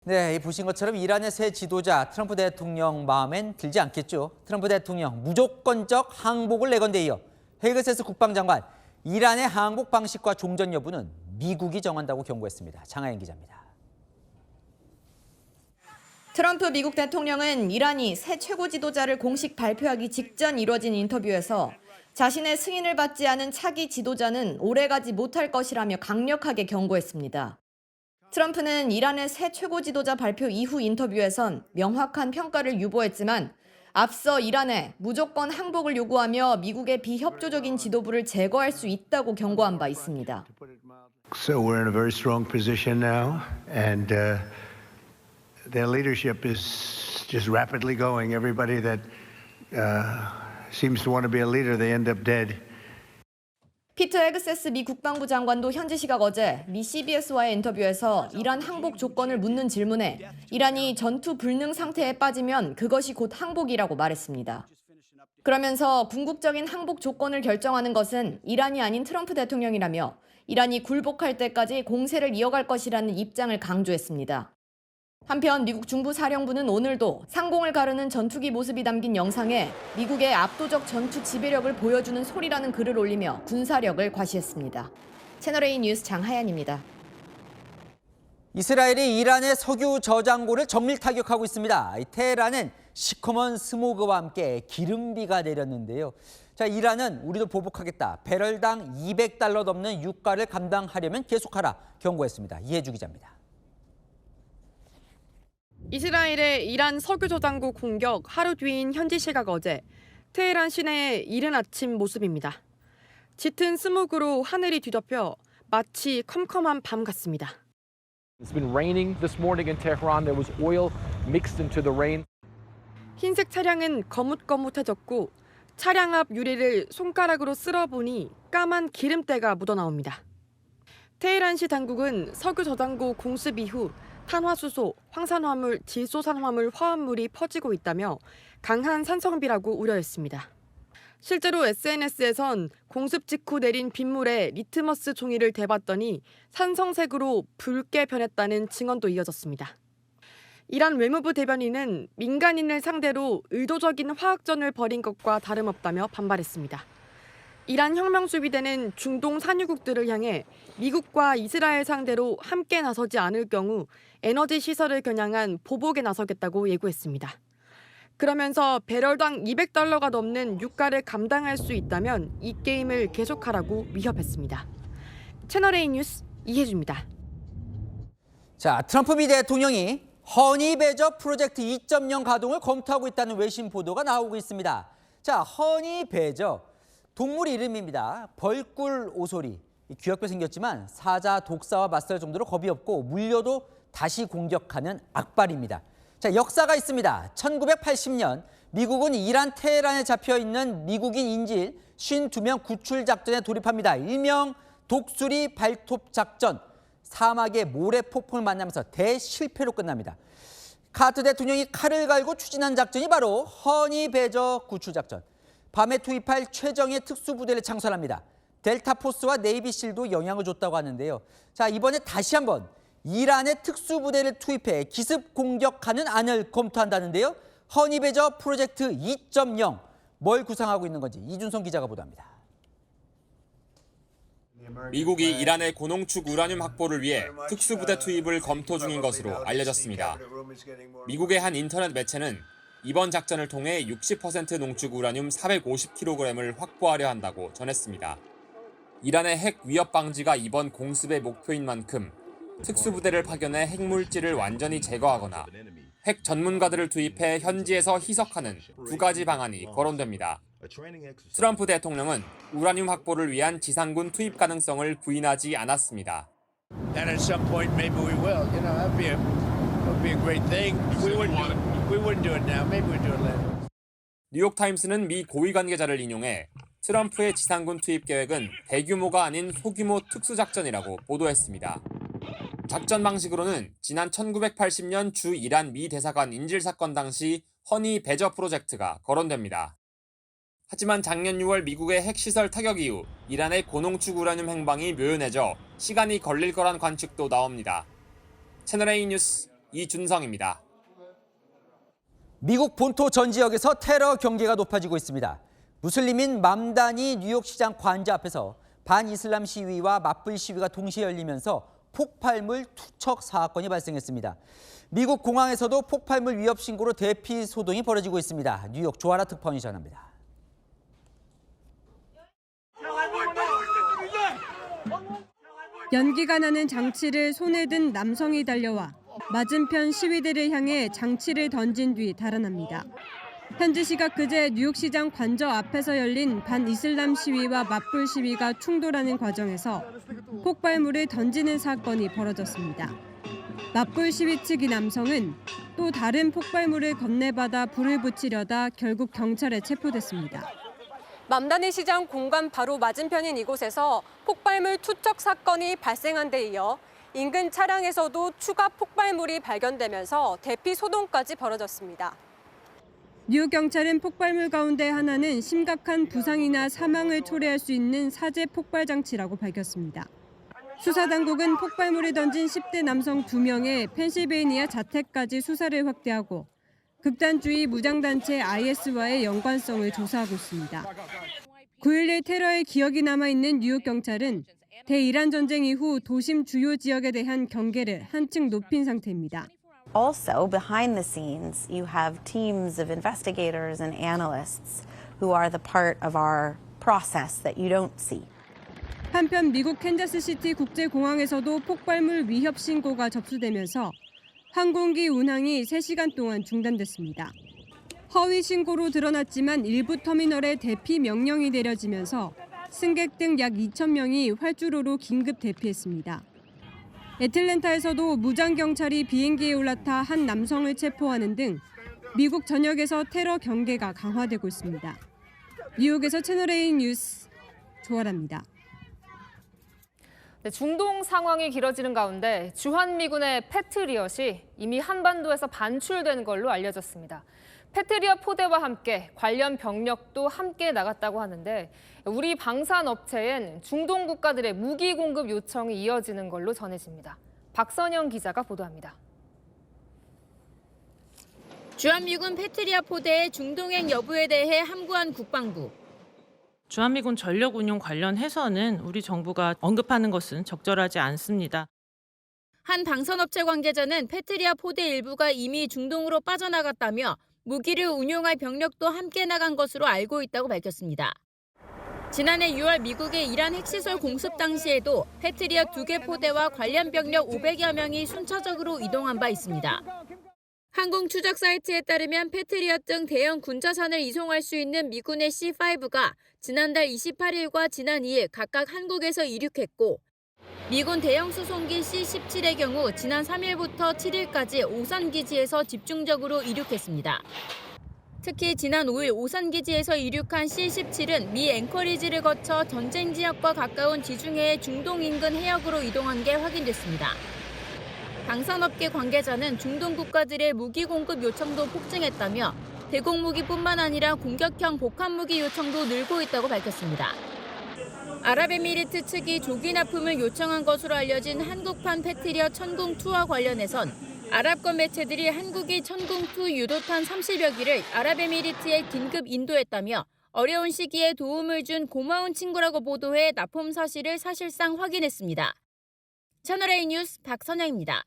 네, 보신 것처럼 이란의 새 지도자 트럼프 대통령 마음엔 들지 않겠죠. 트럼프 대통령 무조건적 항복을 내건 데 이어 헤그세스 국방장관, 이란의 항복 방식과 종전 여부는 미국이 정한다고 경고했습니다. 장하연 기자입니다. 트럼프 미국 대통령은 이란이 새 최고 지도자를 공식 발표하기 직전 이뤄진 인터뷰에서 자신의 승인을 받지 않은 차기 지도자는 오래가지 못할 것이라며 강력하게 경고했습니다. 트럼프는 이란의 새 최고 지도자 발표 이후 인터뷰에선 명확한 평가를 유보했지만 앞서 이란에 무조건 항복을 요구하며 미국의 비협조적인 지도부를 제거할 수 있다고 경고한 바 있습니다. So we're in a very strong position now, and their leadership is just rapidly going. Everybody that seems to want to be a leader, they end up dead. 피터 헤그세스 미 국방부 장관도 현지 시각 어제 미 CBS와의 인터뷰에서 이란 항복 조건을 묻는 질문에 이란이 전투 불능 상태에 빠지면 그것이 곧 항복이라고 말했습니다. 그러면서 궁극적인 항복 조건을 결정하는 것은 이란이 아닌 트럼프 대통령이라며 이란이 굴복할 때까지 공세를 이어갈 것이라는 입장을 강조했습니다. 한편 미국 중부사령부는 오늘도 상공을 가르는 전투기 모습이 담긴 영상에 미국의 압도적 전투 지배력을 보여주는 소리라는 글을 올리며 군사력을 과시했습니다. 채널A 뉴스 장하연입니다. 이스라엘이 이란의 석유 저장고를 정밀 타격하고 있습니다. 테헤란은 시커먼 스모그와 함께 기름비가 내렸는데요. 자, 이란은 우리도 보복하겠다. 배럴당 $200 넘는 유가를 감당하려면 계속하라 경고했습니다. 이해주 기자입니다. 이스라엘의 이란 석유 저장고 공격 하루 뒤인 현지 시각 어제 테헤란 시내의 이른 아침 모습입니다. 짙은 스모그로 하늘이 뒤덮여 마치 컴컴한 밤 같습니다. It's been raining this morning in Tehran. There was oil mixed into the rain. 흰색 차량은 거뭇거뭇해졌고 차량 앞 유리를 손가락으로 쓸어보니 까만 기름때가 묻어나옵니다. 테헤란시 당국은 석유 저장고 공습 이후 탄화수소, 황산화물, 질소산화물 화합물이 퍼지고 있다며 강한 산성비라고 우려했습니다. 실제로 SNS에선 공습 직후 내린 빗물에 리트머스 종이를 대봤더니 산성색으로 붉게 변했다는 증언도 이어졌습니다. 이란 외무부 대변인은 민간인을 상대로 의도적인 화학전을 벌인 것과 다름없다며 반발했습니다. 이란 혁명수비대는 중동 산유국들을 향해 미국과 이스라엘 상대로 함께 나서지 않을 경우 에너지 시설을 겨냥한 보복에 나서겠다고 예고했습니다. 그러면서 배럴당 $200가 넘는 유가를 감당할 수 있다면 이 게임을 계속하라고 위협했습니다. 채널A 뉴스 이혜주입니다. 자, 트럼프 미 대통령이 허니 배저 프로젝트 2.0 가동을 검토하고 있다는 외신 보도가 나오고 있습니다. 자, 허니 배저. 동물 이름입니다. 벌꿀 오소리. 귀엽게 생겼지만 사자, 독사와 맞설 정도로 겁이 없고 물려도 다시 공격하는 악발입니다. 자, 역사가 있습니다. 1980년 미국은 이란 테헤란에 잡혀있는 미국인 인질 52명 구출 작전에 돌입합니다. 일명 독수리 발톱 작전. 사막의 모래 폭풍을 만나면서 대실패로 끝납니다. 카터 대통령이 칼을 갈고 추진한 작전이 바로 허니 배저 구출 작전. 밤에 투입할 최정예 특수부대를 창설합니다. 델타 포스와 네이비실도 영향을 줬다고 하는데요. 자, 이번에 다시 한번 이란의 특수부대를 투입해 기습 공격하는 안을 검토한다는데요. 허니 배저 프로젝트 2.0 뭘 구상하고 있는 건지 이준성 기자가 보도합니다. 미국이 이란의 고농축 우라늄 확보를 위해 특수부대 투입을 검토 중인 것으로 알려졌습니다. 미국의 한 인터넷 매체는 이번 작전을 통해 60% 농축 우라늄 450kg을 확보하려 한다고 전했습니다. 이란의 핵 위협 방지가 이번 공습의 목표인 만큼 특수부대를 파견해 핵물질을 완전히 제거하거나 핵 전문가들을 투입해 현지에서 희석하는 두 가지 방안이 거론됩니다. 트럼프 대통령은 우라늄 확보를 위한 지상군 투입 가능성을 부인하지 않았습니다. And at some point, maybe we will. You know, that'd be a great thing. We wouldn't do it now. Maybe we'd do it later. 뉴욕타임스는 미 고위 관계자를 인용해 트럼프의 지상군 투입 계획은 대규모가 아닌 소규모 특수작전이라고 보도했습니다. 작전 방식으로는 지난 1980년 주 이란 미 대사관 인질 사건 당시 허니 배저 프로젝트가 거론됩니다. 하지만 작년 6월 미국의 핵시설 타격 이후 이란의 고농축 우라늄 행방이 묘연해져 시간이 걸릴 거란 관측도 나옵니다. 채널A 뉴스 이준성입니다. 미국 본토 전 지역에서 테러 경계가 높아지고 있습니다. 무슬림인 맘다니 뉴욕시장 관저 앞에서 반이슬람 시위와 맞불 시위가 동시에 열리면서 폭발물 투척 사건이 발생했습니다. 미국 공항에서도 폭발물 위협 신고로 대피 소동이 벌어지고 있습니다. 뉴욕 조아라 특파원이 전합니다. 연기가 나는 장치를 손에 든 남성이 달려와 맞은편 시위대를 향해 장치를 던진 뒤 달아납니다. 현지 시각 그제 뉴욕시장 관저 앞에서 열린 반이슬람 시위와 맞불 시위가 충돌하는 과정에서 폭발물을 던지는 사건이 벌어졌습니다. 맞불 시위 측 이 남성은 또 다른 폭발물을 건네받아 불을 붙이려다 결국 경찰에 체포됐습니다. 맘다니 시장 공간 바로 맞은편인 이곳에서 폭발물 투척 사건이 발생한 데 이어 인근 차량에서도 추가 폭발물이 발견되면서 대피 소동까지 벌어졌습니다. 뉴욕 경찰은 폭발물 가운데 하나는 심각한 부상이나 사망을 초래할 수 있는 사제 폭발 장치라고 밝혔습니다. 수사 당국은 폭발물을 던진 10대 남성 2명의 펜실베이니아 자택까지 수사를 확대하고 극단주의 무장단체 IS와의 연관성을 조사하고 있습니다. 9.11 테러의 기억이 남아있는 뉴욕 경찰은 대이란 전쟁 이후 도심 주요 지역에 대한 경계를 한층 높인 상태입니다. Also, behind the scenes, you have teams of investigators and analysts who are the part of our process that you don't see. 한편 미국 캔자스시티 국제공항에서도 폭발물 위협 신고가 접수되면서 항공기 운항이 3시간 동안 중단됐습니다. 허위 신고로 드러났지만 일부 터미널에 대피 명령이 내려지면서 승객 등 약 2,000명이 활주로로 긴급 대피했습니다. 애틀랜타에서도 무장경찰이 비행기에 올라타 한 남성을 체포하는 등 미국 전역에서 테러 경계가 강화되고 있습니다. 뉴욕에서 채널A 뉴스 조아라입니다. 중동 상황이 길어지는 가운데 주한미군의 패트리엇이 이미 한반도에서 반출된 걸로 알려졌습니다. 패트리엇 포대와 함께 관련 병력도 함께 나갔다고 하는데 우리 방산업체엔 중동 국가들의 무기 공급 요청이 이어지는 걸로 전해집니다. 박선영 기자가 보도합니다. 주한미군 패트리엇 포대의 중동행 여부에 대해 함구한 국방부. 주한미군 전력 운용 관련해서는 우리 정부가 언급하는 것은 적절하지 않습니다. 한 방산업체 관계자는 패트리엇 포대 일부가 이미 중동으로 빠져나갔다며 무기를 운용할 병력도 함께 나간 것으로 알고 있다고 밝혔습니다. 지난해 6월 미국의 이란 핵시설 공습 당시에도 패트리엇 2개 포대와 관련 병력 500여 명이 순차적으로 이동한 바 있습니다. 항공 추적 사이트에 따르면 패트리엇 등 대형 군자산을 이송할 수 있는 미군의 C-5가 지난달 28일과 지난 2일 각각 한국에서 이륙했고 미군 대형 수송기 C-17의 경우 지난 3일부터 7일까지 오산 기지에서 집중적으로 이륙했습니다. 특히 지난 5일 오산 기지에서 이륙한 C-17은 미 앵커리지를 거쳐 전쟁 지역과 가까운 지중해의 중동 인근 해역으로 이동한 게 확인됐습니다. 방산업계 관계자는 중동 국가들의 무기 공급 요청도 폭증했다며 대공무기뿐만 아니라 공격형 복합무기 요청도 늘고 있다고 밝혔습니다. 아랍에미리트 측이 조기 납품을 요청한 것으로 알려진 한국판 패트리엇 천궁2와 관련해선 아랍권 매체들이 한국이 천궁2 유도탄 30여 기를 아랍에미리트에 긴급 인도했다며 어려운 시기에 도움을 준 고마운 친구라고 보도해 납품 사실을 사실상 확인했습니다. 채널A 뉴스 박선영입니다.